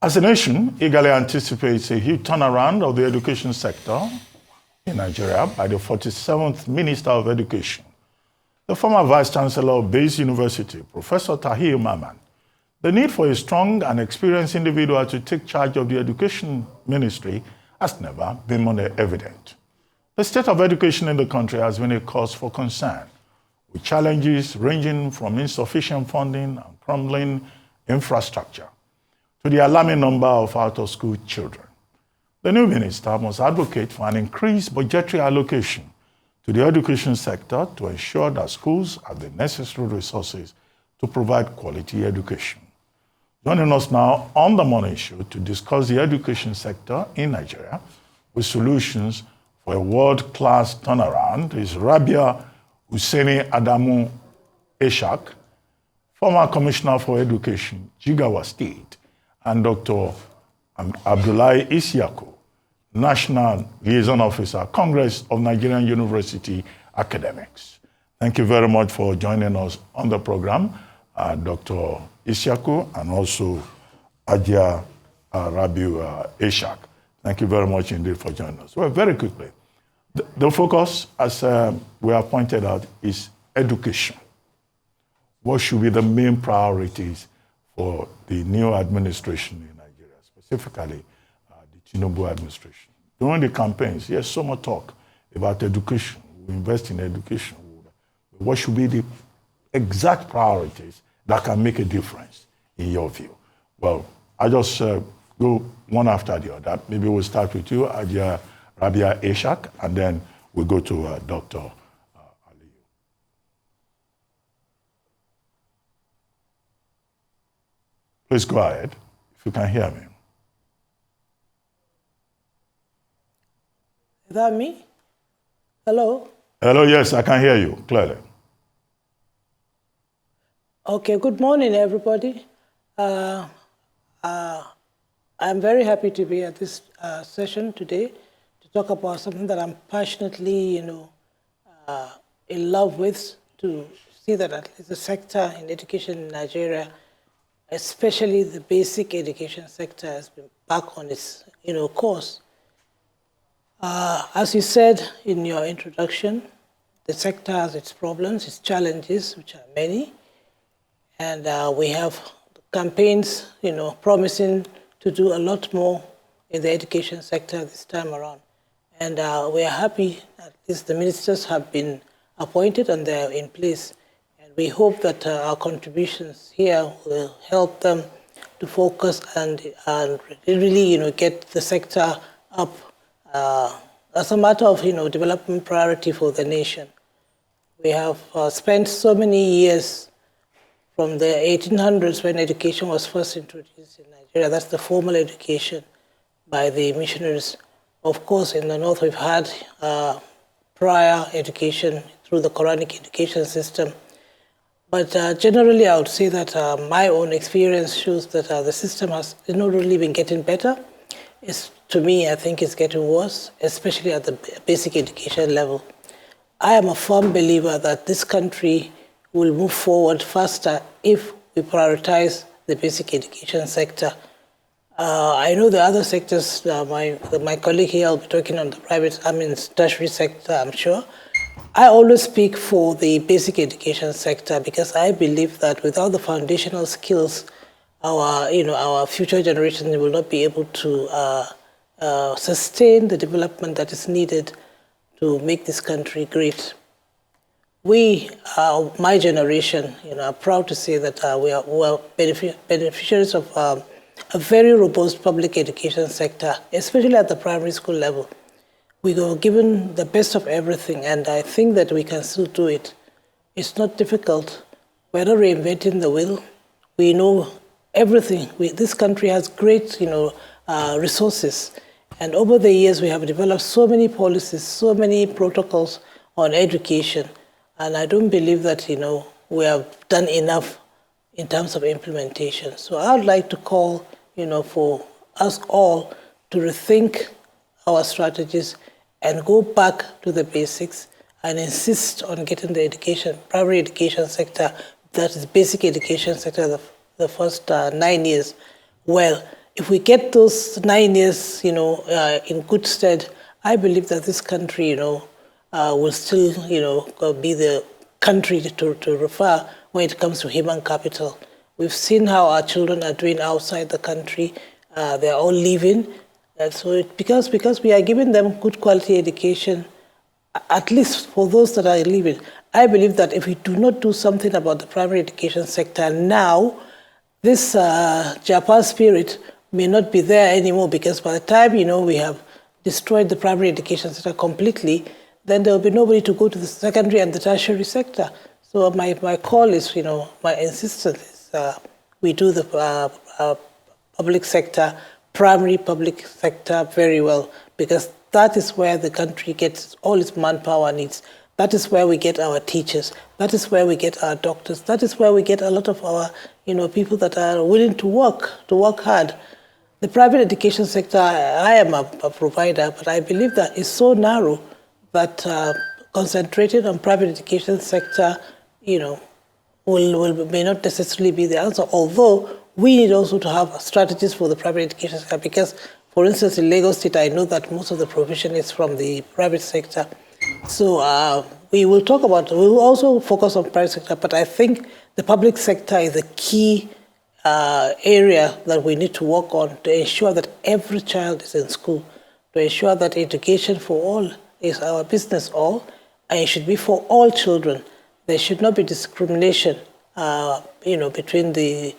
As a nation, eagerly anticipates a huge turnaround of the education sector in Nigeria by the 47th Minister of Education, the former Vice Chancellor of Bayes University, Professor Tahir Mamman. The need for a strong and experienced individual to take charge of the education ministry has never been more evident. The state of education in the country has been a cause for concern, with challenges ranging from insufficient funding and crumbling infrastructure to the alarming number of out-of-school children. The new minister must advocate for an increased budgetary allocation to the education sector to ensure that schools have the necessary resources to provide quality education. Joining us now on the morning show to discuss the education sector in Nigeria with solutions for a world-class turnaround is Rabi Adamu Isyaku, former Commissioner for Education, Jigawa State, and Dr. Abdullahi Isyaku, National Liaison Officer, Congress of Nigerian University Academics. Thank you very much for joining us on the program, Dr. Isyaku and also Rabi Isyaku. Thank you very much indeed for joining us. Well, very quickly, the focus, as we have pointed out, is education. What should be the main priorities for the new administration in Nigeria, specifically the Tinubu administration? During the campaigns, yes, so much talk about education. We invest in education. What should be the exact priorities that can make a difference in your view? Well, I just go one after the other. Maybe we'll start with you, Rabi Isyaku, and then we'll go to Dr. Ali. Please go ahead, if you can hear me. Is that me? Hello? Hello, yes, I can hear you clearly. Okay, good morning, everybody. I'm very happy to be at this session today to talk about something that I'm passionately, in love with, to see that at least the sector in education in Nigeria, especially the basic education sector, has been back on its, course. As you said in your introduction, the sector has its problems, its challenges, which are many. And we have campaigns, promising to do a lot more in the education sector this time around. And we are happy that the ministers have been appointed and they're in place. And we hope that our contributions here will help them to focus and really, get the sector up as a matter of, development priority for the nation. We have spent so many years from the 1800s when education was first introduced in Nigeria. That's the formal education by the missionaries. Of course, in the north, we've had prior education through the Quranic education system. But generally, I would say that my own experience shows that the system has not really been getting better. To me, I think it's getting worse, especially at the basic education level. I am a firm believer that this country will move forward faster if we prioritize the basic education sector. I know the other sectors, my colleague here will be talking on the tertiary sector, I'm sure. I always speak for the basic education sector because I believe that without the foundational skills, our future generations will not be able to sustain the development that is needed to make this country great. We, my generation, are proud to say that we are beneficiaries of a very robust public education sector, especially at the primary school level. We were given the best of everything, and I think that we can still do it. It's not difficult. We're not reinventing the wheel. We know everything. This country has great, resources. And over the years, we have developed so many policies, so many protocols on education. And I don't believe that, we have done enough in terms of implementation. So I would like to call, for us all to rethink our strategies and go back to the basics and insist on getting the primary education sector, that is basic education sector, the first 9 years, well, if we get those 9 years, in good stead, I believe that this country, will still, be the country to refer when it comes to human capital. We've seen how our children are doing outside the country. They're all leaving. And so because we are giving them good quality education, at least for those that are leaving, I believe that if we do not do something about the primary education sector now, this Japan spirit may not be there anymore, because by the time, we have destroyed the primary education sector completely, then there will be nobody to go to the secondary and the tertiary sector. So my call is, my insistence is we do the public sector, primary public sector very well, because that is where the country gets all its manpower needs. That is where we get our teachers. That is where we get our doctors. That is where we get a lot of our, people that are willing to work hard. The private education sector, I am a provider, but I believe that it's so narrow that concentrating on private education sector, may not necessarily be the answer. Although we need also to have strategies for the private education sector, because, for instance, in Lagos State, I know that most of the provision is from the private sector. So we will also focus on private sector, but I think the public sector is a key area that we need to work on to ensure that every child is in school, to ensure that education for all is our business all, and it should be for all children. There should not be discrimination, between the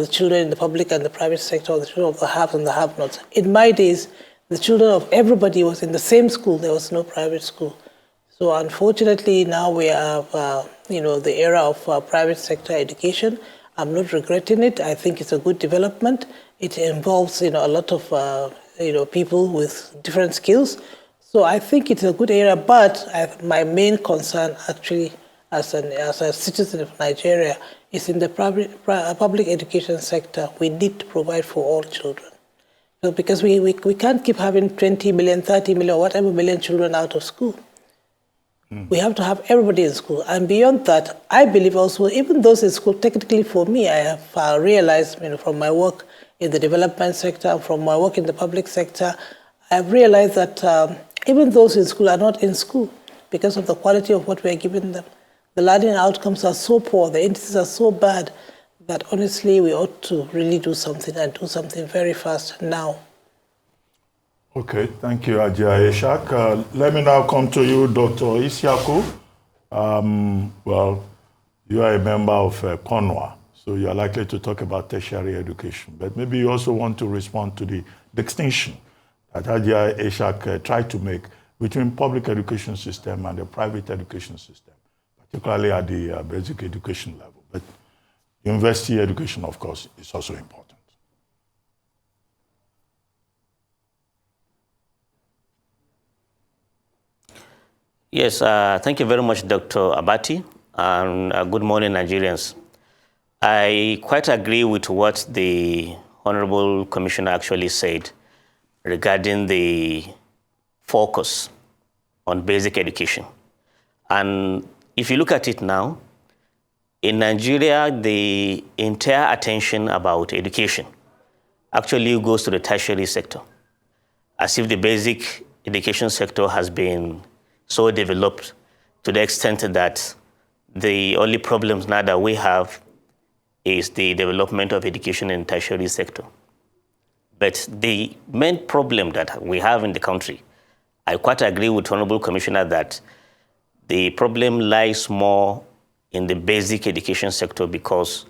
children in the public and the private sector, or the children of the haves and the have-nots. In my days, the children of everybody was in the same school. There was no private school. So unfortunately, now we have, the era of private sector education. I'm not regretting it. I think it's a good development. It involves, a lot of, people with different skills. So I think it's a good area. But my main concern, actually, as a citizen of Nigeria, is in the public education sector. We need to provide for all children. So because we can't keep having 20 million, 30 million, whatever million children out of school. We have to have everybody in school. And beyond that, I believe also, even those in school, technically for me, I have realized, from my work in the development sector, from my work in the public sector, I've realized that even those in school are not in school because of the quality of what we are giving them. The learning outcomes are so poor, the indices are so bad, that honestly we ought to really do something, and do something very fast now. Okay, thank you, Ajay Ishak. Let me now come to you, Dr. Isyaku. Well, you are a member of CONWA, so you are likely to talk about tertiary education, but maybe you also want to respond to the distinction that Ajay Ishak tried to make between public education system and the private education system, particularly at the basic education level. But university education, of course, is also important. Yes, thank you very much, Dr. Abati, and good morning, Nigerians. I quite agree with what the Honorable Commissioner actually said regarding the focus on basic education. And if you look at it now, in Nigeria, the entire attention about education actually goes to the tertiary sector, as if the basic education sector has been so developed to the extent that the only problems now that we have is the development of education in the tertiary sector. But the main problem that we have in the country, I quite agree with Honorable Commissioner that the problem lies more in the basic education sector, because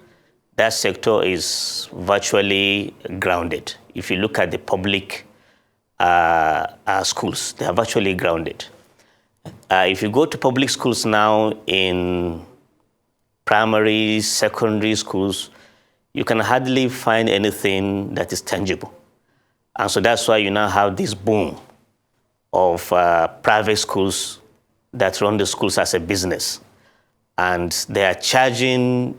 that sector is virtually grounded. If you look at the public schools, they are virtually grounded. If you go to public schools now in primary, secondary schools, you can hardly find anything that is tangible. And so that's why you now have this boom of private schools that run the schools as a business. And they are charging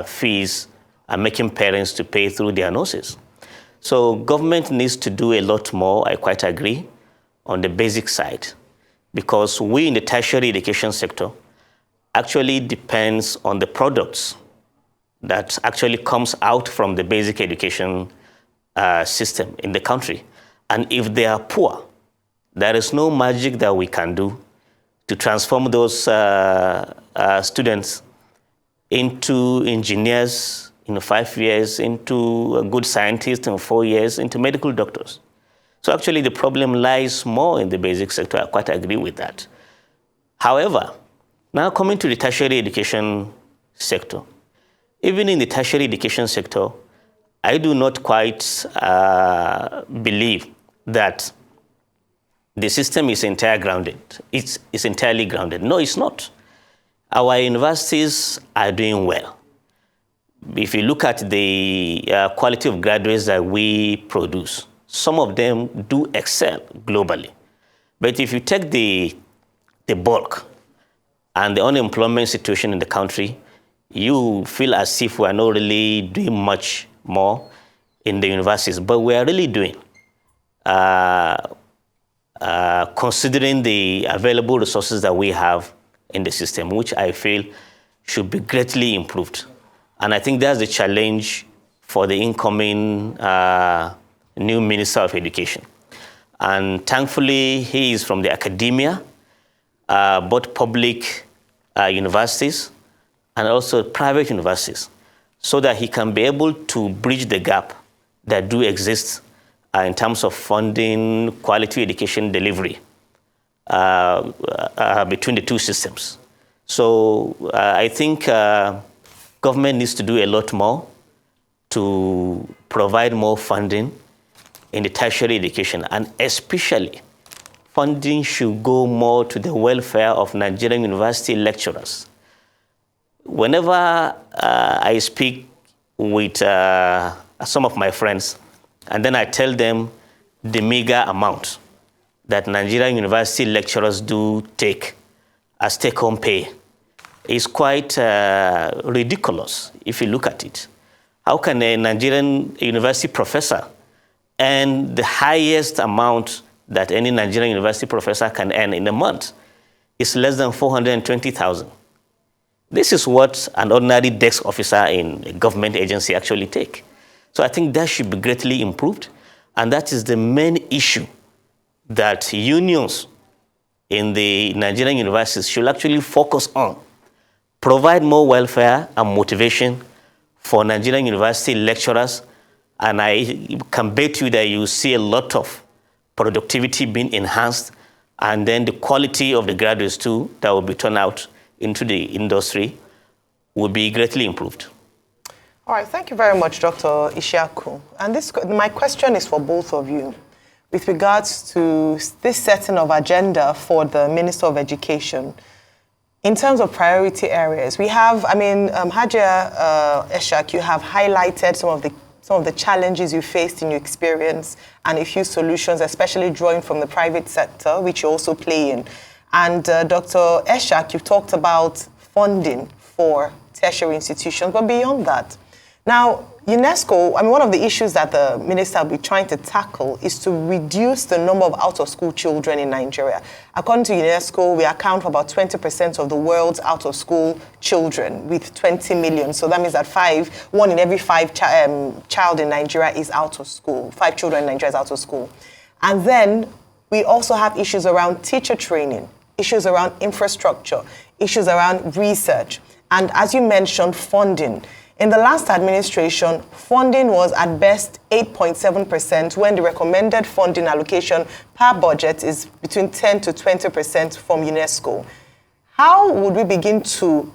fees and making parents to pay through their noses. So government needs to do a lot more, I quite agree, on the basic side, because we in the tertiary education sector actually depends on the products that actually comes out from the basic education system in the country. And if they are poor, there is no magic that we can do to transform those students into engineers in 5 years, into a good scientists in 4 years, into medical doctors. So actually the problem lies more in the basic sector. I quite agree with that. However, now coming to the tertiary education sector, even in the tertiary education sector, I do not quite believe that the system is entirely grounded. It's entirely grounded. No, it's not. Our universities are doing well. If you look at the quality of graduates that we produce, some of them do excel globally. But if you take the bulk and the unemployment situation in the country, you feel as if we are not really doing much more in the universities. But we are really doing, considering the available resources that we have in the system, which I feel should be greatly improved. And I think that's the challenge for the incoming new Minister of Education. And thankfully, he is from the academia, both public universities and also private universities, so that he can be able to bridge the gap that do exist in terms of funding, quality education delivery between the two systems. So I think government needs to do a lot more to provide more funding in the tertiary education, and especially funding should go more to the welfare of Nigerian university lecturers. Whenever I speak with some of my friends, and then I tell them the meager amount that Nigerian university lecturers do take as take-home pay, is quite ridiculous if you look at it. How can a Nigerian university professor earn the highest amount that any Nigerian university professor can earn in a month? It's less than 420,000. This is what an ordinary desk officer in a government agency actually take. So I think that should be greatly improved. And that is the main issue that unions in the Nigerian universities should actually focus on. Provide more welfare and motivation for Nigerian university lecturers. And I can bet you that you see a lot of productivity being enhanced, and then the quality of the graduates too that will be turned out into the industry will be greatly improved. All right, thank you very much, Dr. Isyaku. And my question is for both of you with regards to this setting of agenda for the Minister of Education. In terms of priority areas, we have, Hajia Isyaku, you have highlighted some of the challenges you faced in your experience and a few solutions, especially drawing from the private sector, which you also play in. And Dr. Isyaku, you've talked about funding for tertiary institutions, but beyond that. Now, UNESCO, one of the issues that the minister will be trying to tackle is to reduce the number of out-of-school children in Nigeria. According to UNESCO, we account for about 20% of the world's out-of-school children, with 20 million. So that means that one in every five child in Nigeria is out of school. 5 children in Nigeria is out of school. And then we also have issues around teacher training, issues around infrastructure, issues around research, and as you mentioned, funding. In the last administration, funding was at best 8.7%, when the recommended funding allocation per budget is between 10 to 20% from UNESCO. How would we begin to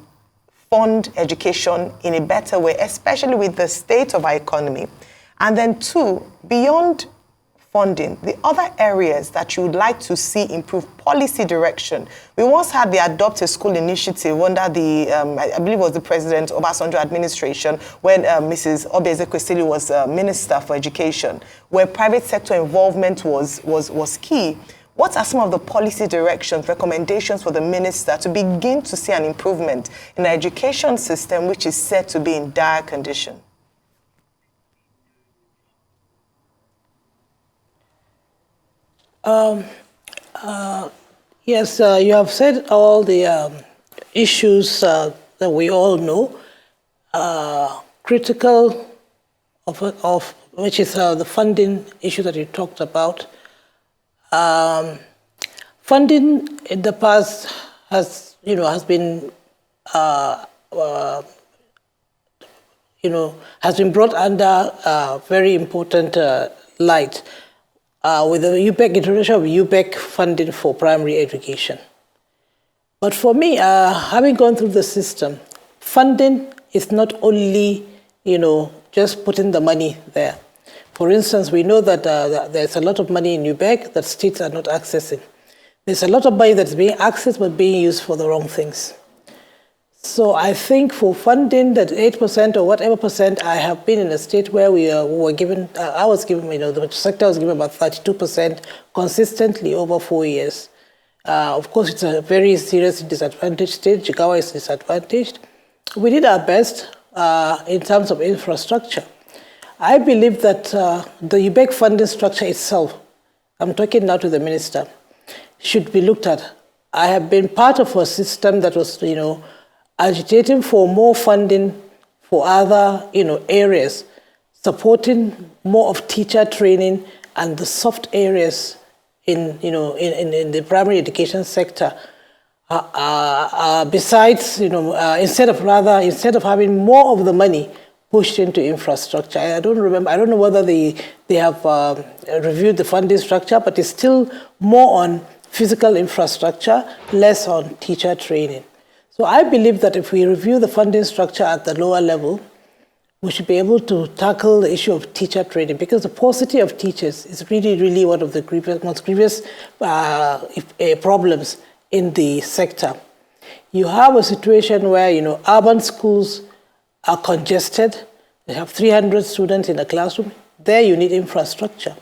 fund education in a better way, especially with the state of our economy? And then 2, beyond funding, the other areas that you would like to see improve policy direction. We once had the Adopt a School initiative under the, I believe it was the President Obasanjo administration, when Mrs. Obieze-Kwesili was Minister for Education, where private sector involvement was key. What are some of the policy directions, recommendations for the minister to begin to see an improvement in the education system, which is said to be in dire condition? Yes, you have said all the issues that we all know, critical of which is the funding issue that you talked about. Funding in the past has been brought under very important light with the introduction of UBEC funding for primary education. But for me, having gone through the system, funding is not only, just putting the money there. For instance, we know that there's a lot of money in UBEC that states are not accessing. There's a lot of money that's being accessed but being used for the wrong things. So I think for funding that 8% or whatever percent, I have been in a state where we were given, I was given, the sector was given about 32% consistently over 4 years. Of course, it's a very serious disadvantaged state. Jigawa is disadvantaged. We did our best in terms of infrastructure. I believe that the UBEC funding structure itself, I'm talking now to the minister, should be looked at. I have been part of a system that was, agitating for more funding for other, areas, supporting more of teacher training and the soft areas in the primary education sector. Besides, instead of having more of the money pushed into infrastructure, I don't know whether they have reviewed the funding structure, but it's still more on physical infrastructure, less on teacher training. So I believe that if we review the funding structure at the lower level, we should be able to tackle the issue of teacher training, because the paucity of teachers is really, really one of the most grievous problems in the sector. You have a situation where, urban schools are congested. They have 300 students in a classroom. There you need infrastructure.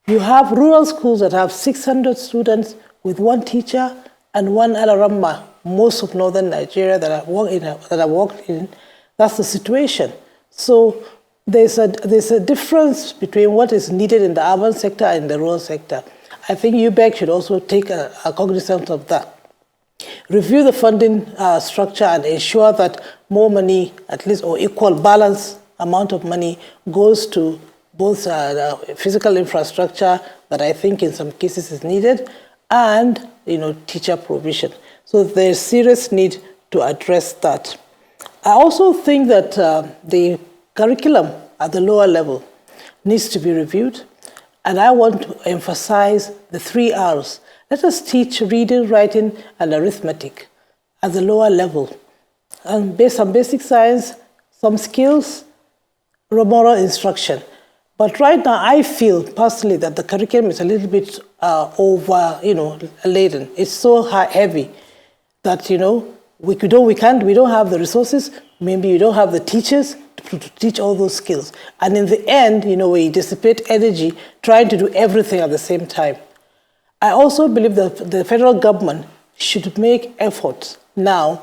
You have rural schools that have 600 students with one teacher and one alaramma. Most of northern Nigeria that I worked in, that's the situation. So there's a difference between what is needed in the urban sector and the rural sector. I think UBEC should also take a cognizance of that. Review the funding structure and ensure that more money, at least, or equal balance amount of money goes to both physical infrastructure that I think in some cases is needed, and teacher provision. So there's serious need to address that. I also think that the curriculum at the lower level needs to be reviewed, and I want to emphasize the 3 R's. Let us teach reading, writing, and arithmetic at the lower level, and based on basic science, some skills, moral instruction. But right now, I feel personally that the curriculum is a little bit laden. It's so heavy that we don't have the resources. Maybe we don't have the teachers to teach all those skills. And in the end, we dissipate energy trying to do everything at the same time. I also believe that the federal government should make efforts now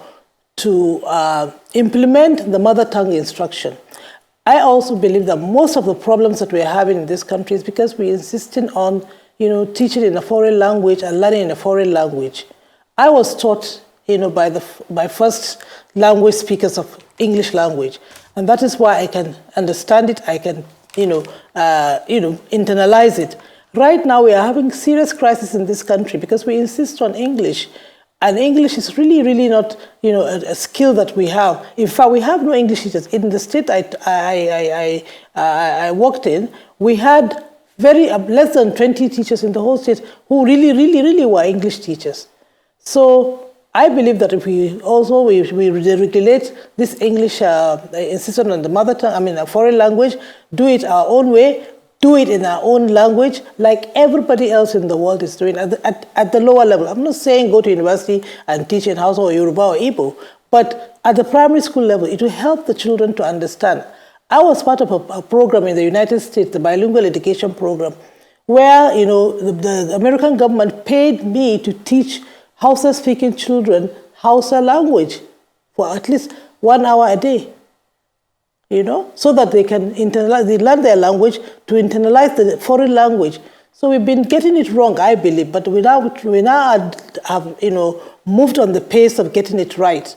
to implement the mother tongue instruction. I also believe that most of the problems that we're having in this country is because we're insisting on, teaching in a foreign language and learning in a foreign language. I was taught, by first language speakers of English language, and that is why I can understand it. I can, internalize it. Right now, we are having serious crisis in this country because we insist on English. And English is really, really not, a skill that we have. In fact, we have no English teachers. In the state I worked in, we had less than 20 teachers in the whole state who really, really, really were English teachers. So I believe that if we regulate this English, insistence on the mother tongue, a foreign language, do it our own way, do it in our own language, like everybody else in the world is doing at the lower level. I'm not saying go to university and teach in Hausa or Yoruba or Igbo, but at the primary school level, it will help the children to understand. I was part of a program in the United States, the bilingual education program, where the American government paid me to teach Hausa-speaking children Hausa language for at least 1 hour a day. So that they can learn their language to internalize the foreign language. So we've been getting it wrong, I believe, but we now have moved on the pace of getting it right.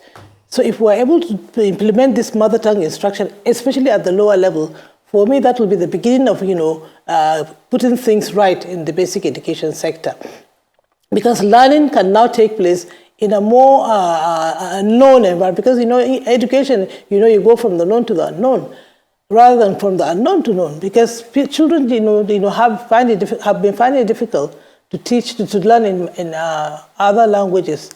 So if we're able to implement this mother tongue instruction, especially at the lower level, for me, that will be the beginning of, putting things right in the basic education sector. Because learning can now take place in a more known environment. Because, education, you go from the known to the unknown, rather than from the unknown to known. Because children, have been finding it difficult to teach, to learn in other languages,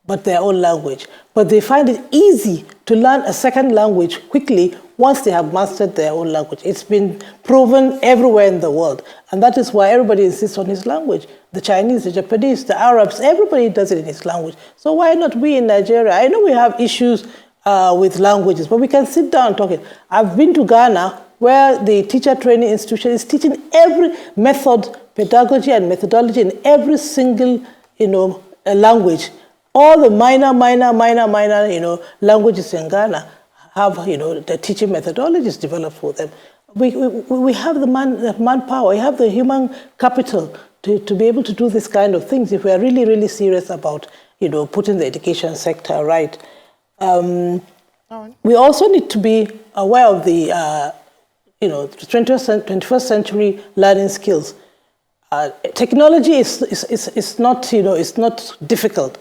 but their own language. But they find it easy to learn a second language quickly once they have mastered their own language. It's been proven everywhere in the world. And that is why everybody insists on his language. The Chinese, the Japanese, the Arabs, everybody does it in his language. So why not we in Nigeria? I know we have issues with languages, but we can sit down and talk it. I've been to Ghana, where the teacher training institution is teaching every method, pedagogy and methodology in every single, language. All the minor, languages in Ghana have, the teaching methodologies developed for them. We have the manpower, we have the human capital to be able to do this kind of things if we are really, really serious about, putting the education sector right. We also need to be aware of the, 21st century learning skills. Technology is not, it's not difficult.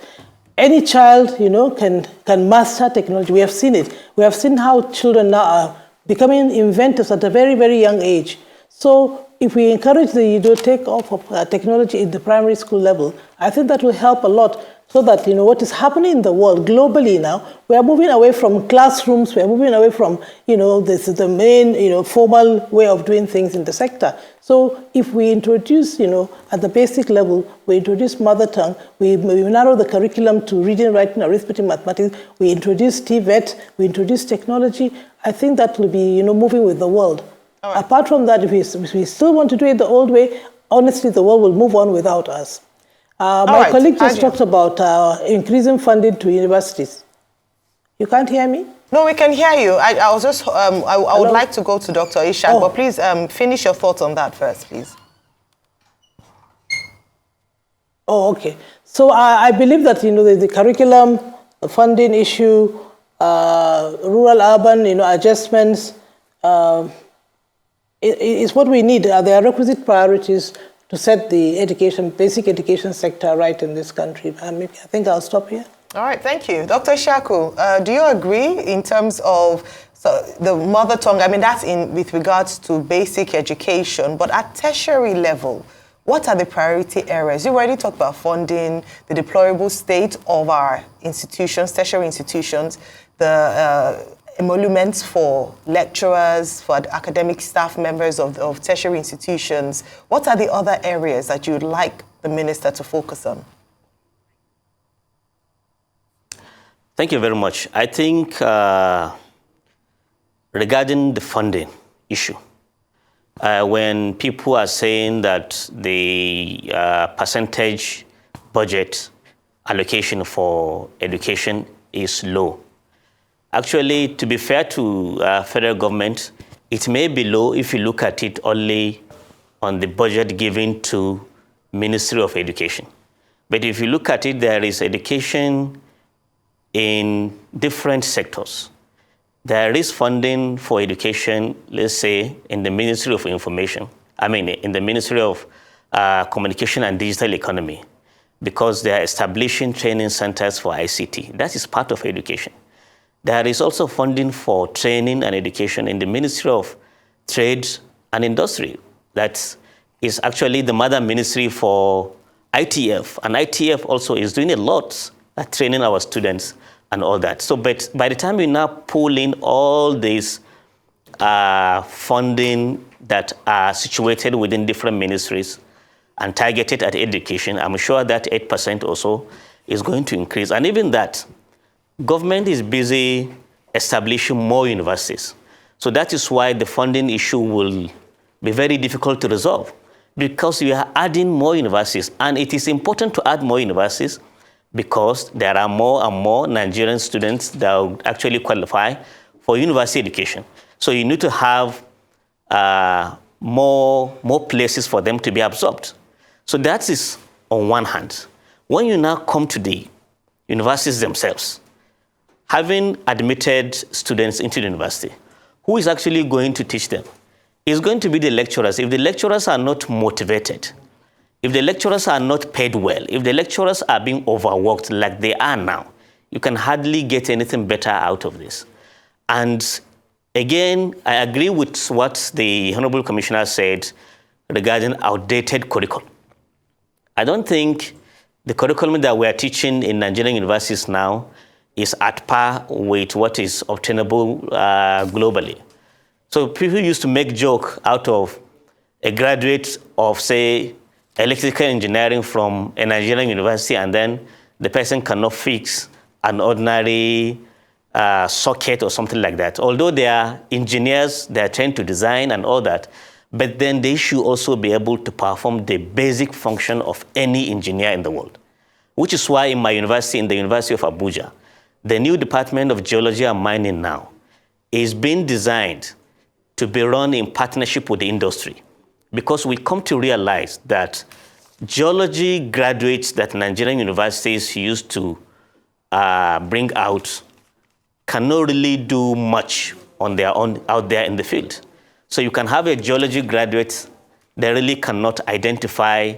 Any child, can master technology. We have seen it. We have seen how children now are becoming inventors at a very, very young age. So if we encourage the take off of technology in the primary school level, I think that will help a lot, so that what is happening in the world globally now, we are moving away from classrooms, we are moving away from this is the main formal way of doing things in the sector. So if we introduce at the basic level, we introduce mother tongue, we narrow the curriculum to reading, writing, arithmetic, mathematics, we introduce TVET, we introduce technology, I think that will be moving with the world. Right. Apart from that, if we still want to do it the old way, honestly, the world will move on without us. My colleague just talked about increasing funding to universities. You can't hear me? No, we can hear you. I was just, I would like to go to Dr. Isyaku, but please finish your thoughts on that first, please. Oh, okay. So I believe that, the curriculum, the funding issue, rural-urban, adjustments, is what we need. There are requisite priorities to set the basic education sector right in this country. I think I'll stop here. All right, thank you. Dr. Isyaku, do you agree in terms of the mother tongue? I mean, that's with regards to basic education, but at tertiary level, what are the priority areas? You already talked about funding, the deplorable state of our institutions, tertiary institutions, the emoluments for lecturers, for academic staff members of tertiary institutions. What are the other areas that you'd like the minister to focus on? Thank you very much. I think regarding the funding issue, when people are saying that the percentage budget allocation for education is low, actually, to be fair to federal government, it may be low if you look at it only on the budget given to Ministry of Education. But if you look at it, there is education in different sectors. There is funding for education, let's say, in the Ministry of Information, in the Ministry of Communication and Digital Economy, because they are establishing training centers for ICT. That is part of education. There is also funding for training and education in the Ministry of Trade and Industry. That is actually the mother ministry for ITF, and ITF also is doing a lot at training our students and all that. So, but by the time we now pull in all these funding that are situated within different ministries and targeted at education, I'm sure that 8% or so is going to increase. And even that, government is busy establishing more universities. So that is why the funding issue will be very difficult to resolve, because we are adding more universities. And it is important to add more universities because there are more and more Nigerian students that will actually qualify for university education. So you need to have more places for them to be absorbed. So that is on one hand. When you now come to the universities themselves, having admitted students into the university, who is actually going to teach them? is going to be the lecturers. If the lecturers are not motivated, if the lecturers are not paid well, if the lecturers are being overworked like they are now, you can hardly get anything better out of this. And again, I agree with what the Honorable Commissioner said regarding outdated curriculum. I don't think the curriculum that we are teaching in Nigerian universities now is at par with what is obtainable globally. So people used to make joke out of a graduate of, say, electrical engineering from a Nigerian university, and then the person cannot fix an ordinary socket or something like that. Although they are engineers, they are trained to design and all that, but then they should also be able to perform the basic function of any engineer in the world. Which is why in my university, in the University of Abuja, the new Department of Geology and Mining now is being designed to be run in partnership with the industry, because we come to realize that geology graduates that Nigerian universities used to bring out cannot really do much on their own out there in the field. So you can have a geology graduate that really cannot identify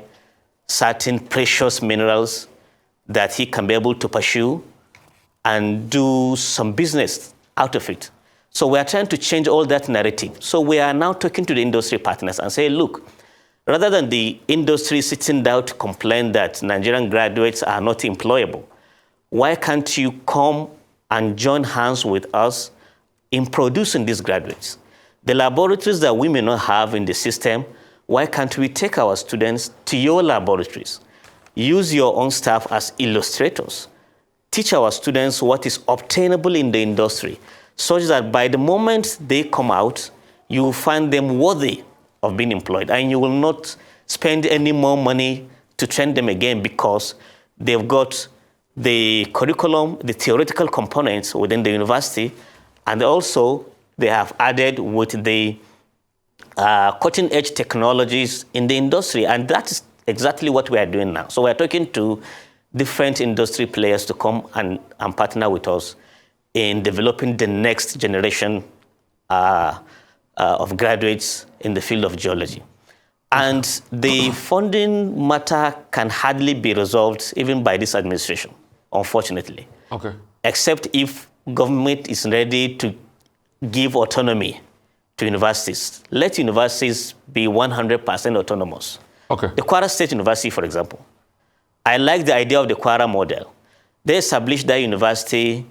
certain precious minerals that he can be able to pursue and do some business out of it. So we are trying to change all that narrative. So we are now talking to the industry partners and say, look, rather than the industry sitting down to complain that Nigerian graduates are not employable, why can't you come and join hands with us in producing these graduates? The laboratories that we may not have in the system, why can't we take our students to your laboratories? Use your own staff as illustrators. Teach our students what is obtainable in the industry, such that by the moment they come out, you will find them worthy of being employed, and you will not spend any more money to train them again, because they've got the curriculum, the theoretical components within the university, and also they have added with the cutting-edge technologies in the industry, and that is exactly what we are doing now. So we are talking to different industry players to come and partner with us in developing the next generation of graduates in the field of geology. And the funding matter can hardly be resolved even by this administration, unfortunately. Okay. Except if government is ready to give autonomy to universities. Let universities be 100% autonomous. Okay. The Kwara State University, for example, I like the idea of the Kwara model. They established that university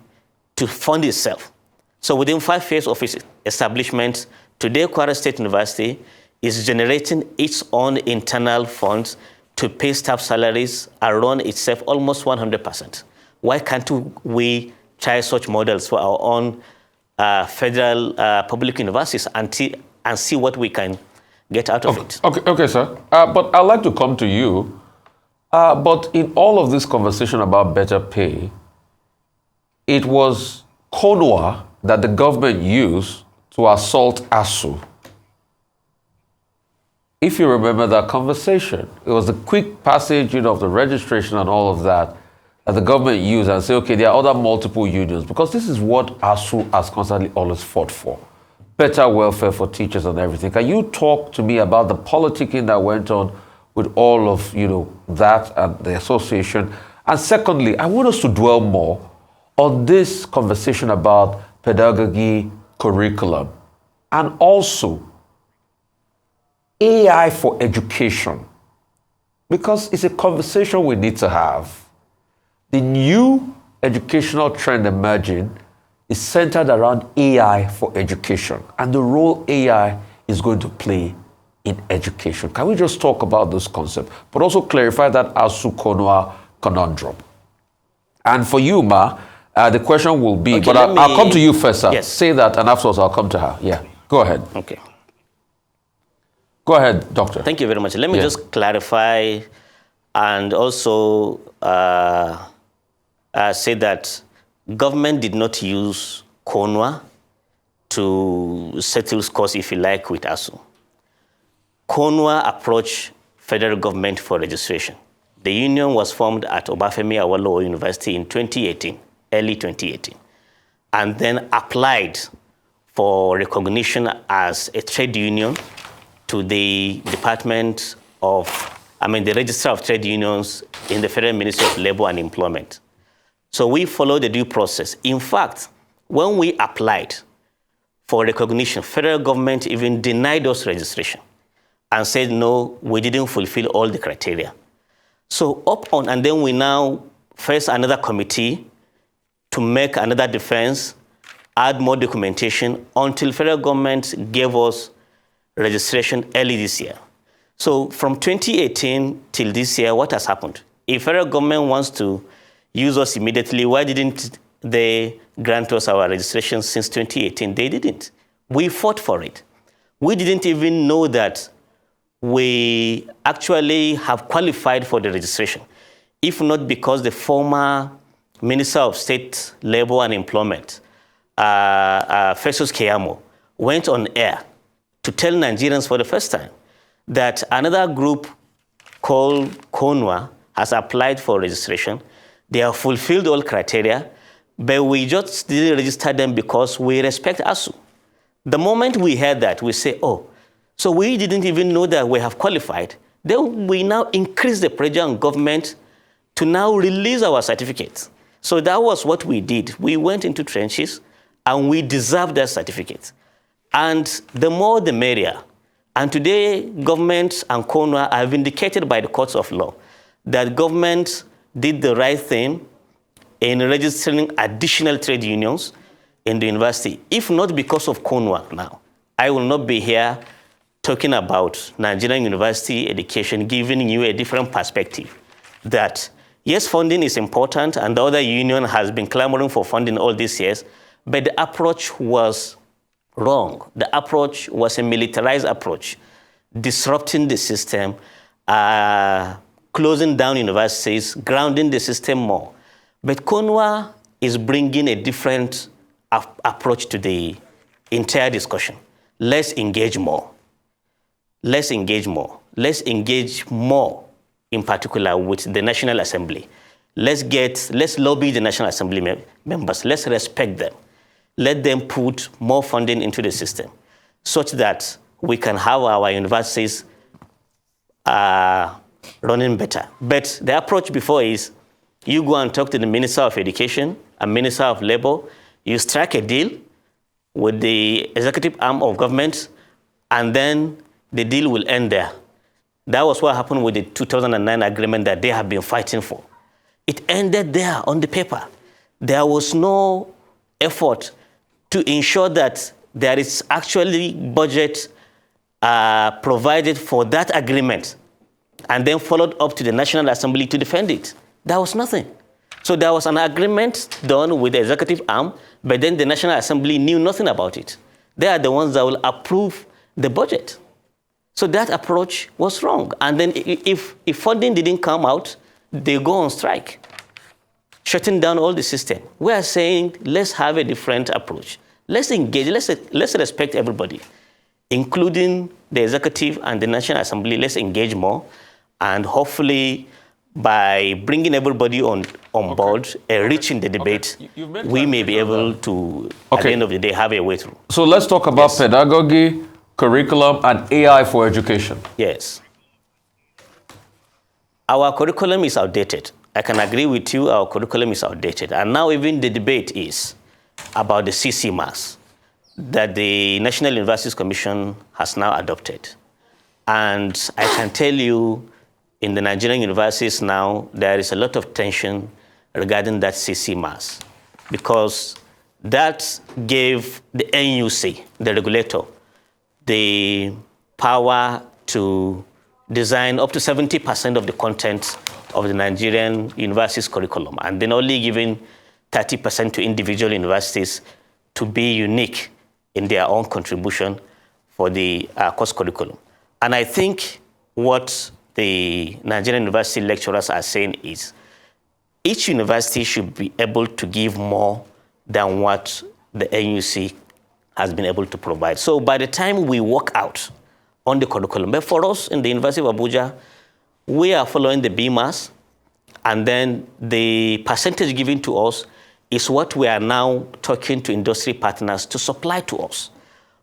to fund itself. So within 5 years of its establishment, today Kwara State University is generating its own internal funds to pay staff salaries and run itself almost 100%. Why can't we try such models for our own federal public universities and see what we can get out of it? Okay, sir. But I'd like to come to you. But in all of this conversation about better pay, it was Konwa that the government used to assault ASU. If you remember that conversation, it was a quick passage, of the registration and all of that the government used and say, okay, there are other multiple unions, because this is what ASU has constantly always fought for. Better welfare for teachers and everything. Can you talk to me about the politicking that went on with all of, that and the association? And secondly, I want us to dwell more on this conversation about pedagogy curriculum and also AI for education, because it's a conversation we need to have. The new educational trend emerging is centered around AI for education and the role AI is going to play in education. Can we just talk about this concept, but also clarify that ASU Konwa conundrum? And for you, Ma, the question will be, okay, but I'll come to you first, sir. Yes. Say that, and afterwards I'll come to her. Yeah, go ahead. Okay. Go ahead, doctor. Thank you very much. Let me just clarify and also say that government did not use Konwa to settle scores, if you like, with ASU. Konwa approached federal government for registration. The union was formed at Obafemi Awolowo University in 2018, early 2018, and then applied for recognition as a trade union to the Department of, the Register of Trade Unions in the Federal Ministry of Labor and Employment. So we followed the due process. In fact, when we applied for recognition, federal government even denied us registration and said, no, we didn't fulfill all the criteria. So and then we now face another committee to make another defense, add more documentation until federal government gave us registration early this year. So from 2018 till this year, what has happened? If federal government wants to use us immediately, why didn't they grant us our registration since 2018? They didn't. We fought for it. We didn't even know that we actually have qualified for the registration, if not because the former Minister of State Labor and Employment, Festus Keyamo, went on air to tell Nigerians for the first time that another group called KONWA has applied for registration. They have fulfilled all criteria, but we just didn't register them because we respect ASU. The moment we heard that, we say, oh, so we didn't even know that we have qualified. Then we now increase the pressure on government to now release our certificates. So that was what we did. We went into trenches and we deserved that certificate. And the more the merrier. And today, government and KONWA are vindicated by the courts of law that government did the right thing in registering additional trade unions in the university. If not because of KONWA now, I will not be here talking about Nigerian university education, giving you a different perspective. That, yes, funding is important, and the other union has been clamoring for funding all these years, but the approach was wrong. The approach was a militarized approach, disrupting the system, closing down universities, grounding the system more. But KONWA is bringing a different approach to the entire discussion. Let's engage more. Let's engage more. Let's engage more, in particular, with the National Assembly. Let's lobby the National Assembly members. Let's respect them. Let them put more funding into the system such that we can have our universities running better. But the approach before is you go and talk to the Minister of Education and Minister of Labor, you strike a deal with the executive arm of government, and then the deal will end there. That was what happened with the 2009 agreement that they have been fighting for. It ended there on the paper. There was no effort to ensure that there is actually budget provided for that agreement and then followed up to the National Assembly to defend it. There was nothing. So there was an agreement done with the executive arm, but then the National Assembly knew nothing about it. They are the ones that will approve the budget. So that approach was wrong. And then if funding didn't come out, they go on strike, shutting down all the system. We are saying, let's have a different approach. Let's engage, let's respect everybody, including the executive and the National Assembly. Let's engage more. And hopefully, by bringing everybody on board, rich in the debate, we may be able to, at the end of the day, have a way through. So let's talk about pedagogy, curriculum, and AI for education. Yes. Our curriculum is outdated. I can agree with you, our curriculum is outdated. And now even the debate is about the CC mass that the National Universities Commission has now adopted. And I can tell you, in the Nigerian universities now, there is a lot of tension regarding that CC mass, because that gave the NUC, the regulator, the power to design up to 70% of the content of the Nigerian universities curriculum, and then only giving 30% to individual universities to be unique in their own contribution for the course curriculum. And I think what the Nigerian university lecturers are saying is each university should be able to give more than what the NUC has been able to provide. So by the time we work out on the curriculum, but for us in the University of Abuja, we are following the BMAS, and then the percentage given to us is what we are now talking to industry partners to supply to us.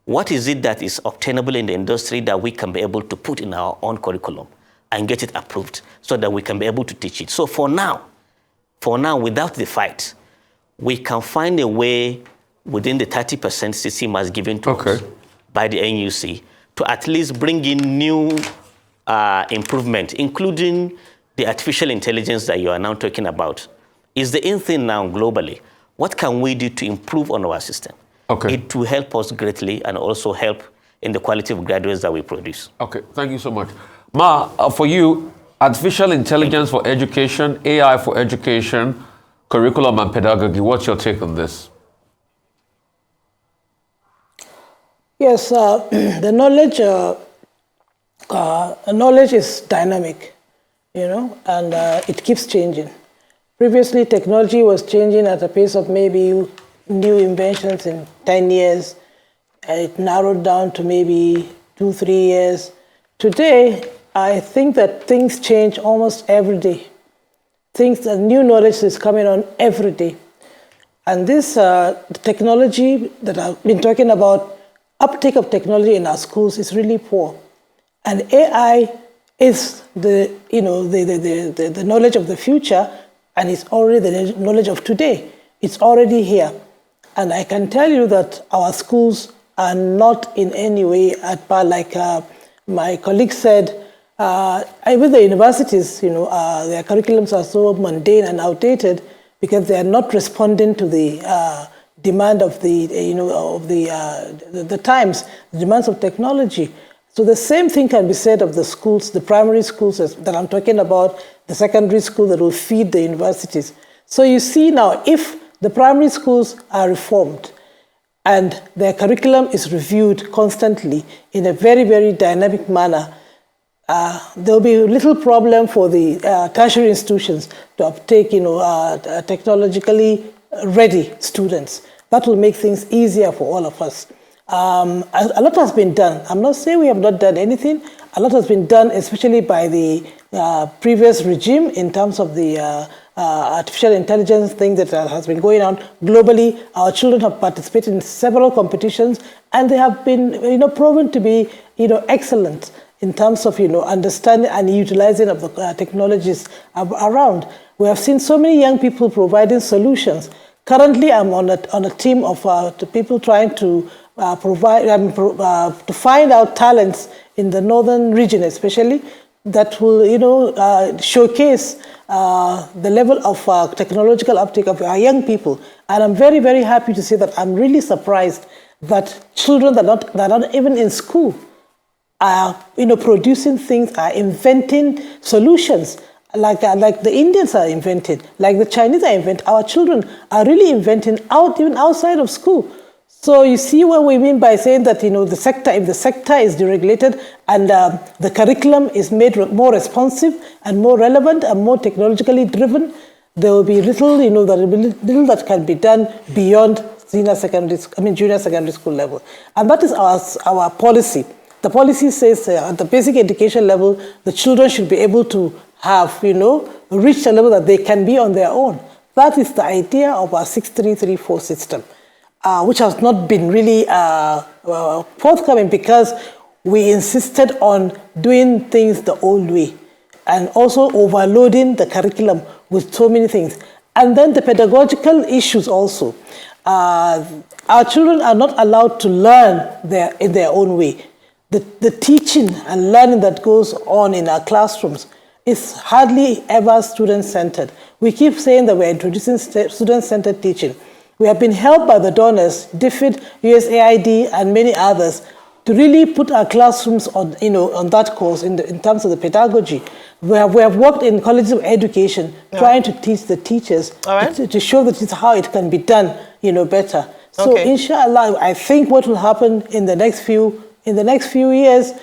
what is it that is obtainable in the industry that we can be able to put in our own curriculum and get it approved so that we can be able to teach it. So for now, without the fight, we can find a way within the 30% CC must given to us by the NUC to at least bring in new improvement, including the artificial intelligence that you are now talking about. Is the in thing now globally. What can we do to improve on our system? It will help us greatly and also help in the quality of graduates that we produce. Okay, thank you so much. Ma, for you, artificial intelligence for education, AI for education, curriculum and pedagogy, what's your take on this? Yes, the knowledge is dynamic, and it keeps changing. Previously, technology was changing at a pace of maybe new inventions in 10 years. It narrowed down to maybe 2-3 years. Today, I think that things change almost every day. New knowledge is coming on every day. And this technology that I've been talking about, uptake of technology in our schools is really poor. And AI is the knowledge of the future, and it's already the knowledge of today. It's already here. And I can tell you that our schools are not in any way at par. Like my colleague said, even the universities, their curriculums are so mundane and outdated because they are not responding to the demand of the times, the demands of technology. So the same thing can be said of the schools, the primary schools that I'm talking about, the secondary school that will feed the universities. So you see now, if the primary schools are reformed and their curriculum is reviewed constantly in a very, very dynamic manner, there'll be little problem for the tertiary institutions to uptake, technologically ready students. That will make things easier for all of us. A lot has been done. I'm not saying we have not done anything. A lot has been done, especially by the previous regime in terms of the artificial intelligence thing that has been going on globally. Our children have participated in several competitions, and they have been, proven to be, excellent in terms of, understanding and utilizing of the technologies around. We have seen so many young people providing solutions. Currently, I'm on a team of people trying to to find out talents in the northern region, especially, that will, showcase the level of technological uptake of our young people. And I'm very, very happy to say that I'm really surprised that children that are not even in school are, producing things, are inventing solutions. Like the Indians are inventing, like the Chinese are inventing. Our children are really inventing even outside of school. So you see what we mean by saying that, if the sector is deregulated and the curriculum is made more responsive and more relevant and more technologically driven, there will be little that can be done beyond junior secondary school level. And that is our policy. The policy says at the basic education level, the children should be able to have, reach a level that they can be on their own. That is the idea of our 6334 system. Which has not been really forthcoming because we insisted on doing things the old way and also overloading the curriculum with so many things. And then the pedagogical issues also. Our children are not allowed to learn in their own way. The teaching and learning that goes on in our classrooms is hardly ever student-centered. We keep saying that we're introducing student-centered teaching. We have been helped by the donors, DFID, USAID, and many others, to really put our classrooms on that course in terms of the pedagogy. We have worked in colleges of education, trying to teach the teachers to show that it's how it can be done, better. So, inshallah, I think what will happen in the next few years,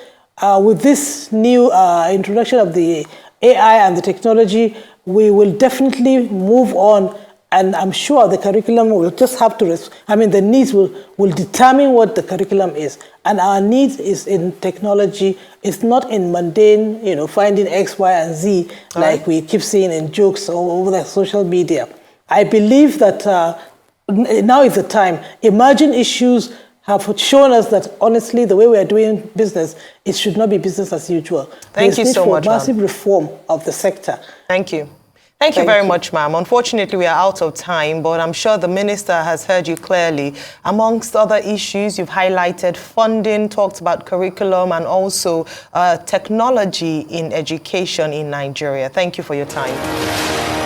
with this new introduction of the AI and the technology, we will definitely move on. And I'm sure the curriculum will just have to, the needs will determine what the curriculum is. And our needs is in technology. It's not in mundane, finding X, Y, and Z, like we keep seeing in jokes over the social media. I believe that now is the time. Emerging issues have shown us that, honestly, the way we are doing business, it should not be business as usual. Thank you so much, ma'am. Massive reform of the sector. Thank you. Thank you very much, ma'am. Unfortunately, we are out of time, but I'm sure the minister has heard you clearly. Amongst other issues, you've highlighted funding, talked about curriculum, and also technology in education in Nigeria. Thank you for your time.